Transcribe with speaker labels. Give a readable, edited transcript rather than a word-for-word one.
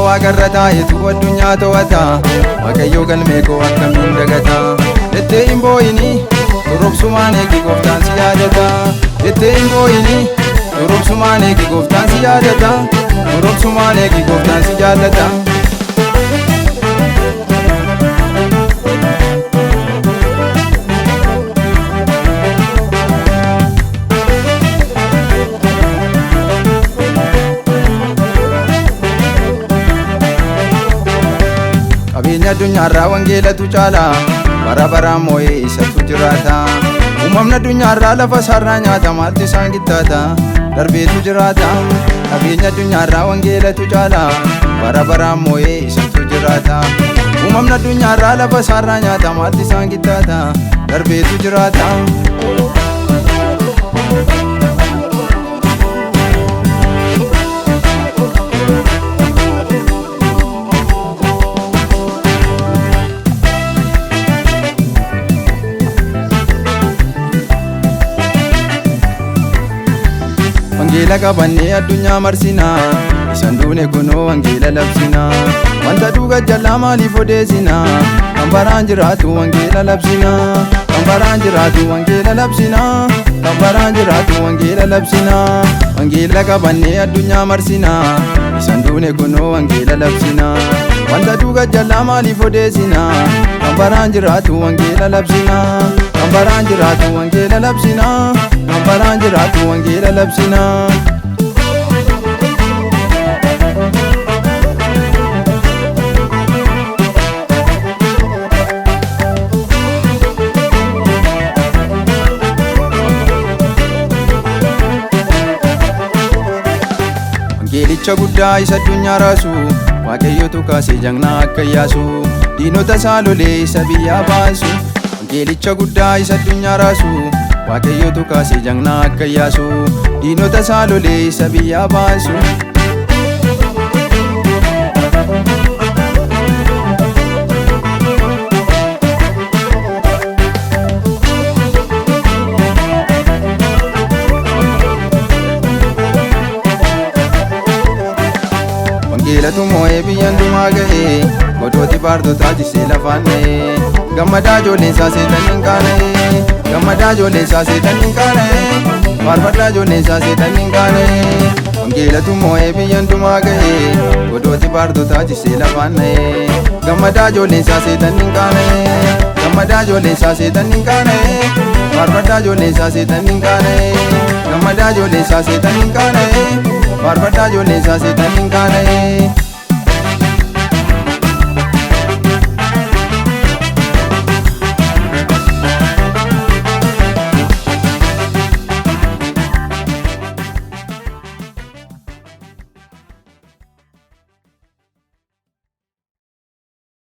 Speaker 1: waaqarra taa'etu addunyaa to'ata. Waaqayyo galmee koo akkamiin dagata. Jettee hin boo'ini durubsumaan eegi gooftaan si yaadata. Jettee hin boo'ini durubsumaan eegi gooftaan si yaadata. Durubsumaan eegi gooftaan si jaallata. Qabeenya addunyaarraa wangeelatu caala. Bara baraan moo'ee isatu jiraata. Uumamni addunyaarraa lafa isaarraa nyaata maaltu isaan gittaata. Darbeetu jiraata. Qabeenya addunyaarraa wangeelatu caala. Bara baraan moo'ee isatu jiraata. Uumamni addunyaarraa lafa isaarraa nyaata maaltu isaan gittaata. Darbeetu jiraata. Wangeela qabannee addunyaa marsina. Isan duune kunoo wangeela labsina. Wanta dhuga jalaa maaliif odeessina. Kan baraan jiraatu wangeela labsina. Kan baraan jiraatu wangeela labsina. Kan baraan jiraatu wangeela labsina. Wangeela qabannee addunyaa marsina. Isan duune kunoo wangeela labsina. Wanta dhuga jalaa maaliif odeessina. Kan baraan jiraatu wangeela labsina. Kan baraan jiraatu wangeela labsina. Kan baraan jiraatu wangeela labsina. Wangeelicha guddaa isa addunyaa raasu. Waaqayyotu kaasee jagnaa akka Iyyaasu. Diinota isaa lolee isa biyyaa baasu. Wangeelicha guddaa isa addunyaa raasu. Waaqayyotu kaasee jagnaa akka Iyyaasu. Diinota isaa lolee isa biyyaa baasu. Wangeelatu moo'ee biyya hundumaa ga'ee. Godooti baartotaa jisee lafaan dha'ee. Gammadaa ijoolleen isaa seetan hin qaana'ee. Gammadaa ijoolleen isaa seetan hin qaana'ee. Faarfadhaa ijoolleen isaa seetan hin qaana'ee. Wangeelatu moo'ee biyya hundumaa ga'ee. Godooti baartotaa jisee lafaan dha'ee. Gammadaa ijoolleen isaa seetan hin qaana'ee. Gammadaa ijoolleen isaa seetan hin qaana'ee. Faarfadhaa ijoolleen isaa seetan hin qaana'ee. Gammadaa ijoolleen isaa seetan hin qaana'ee. Faarfadhaa ijoolleen isaa seetan hin qaana'ee.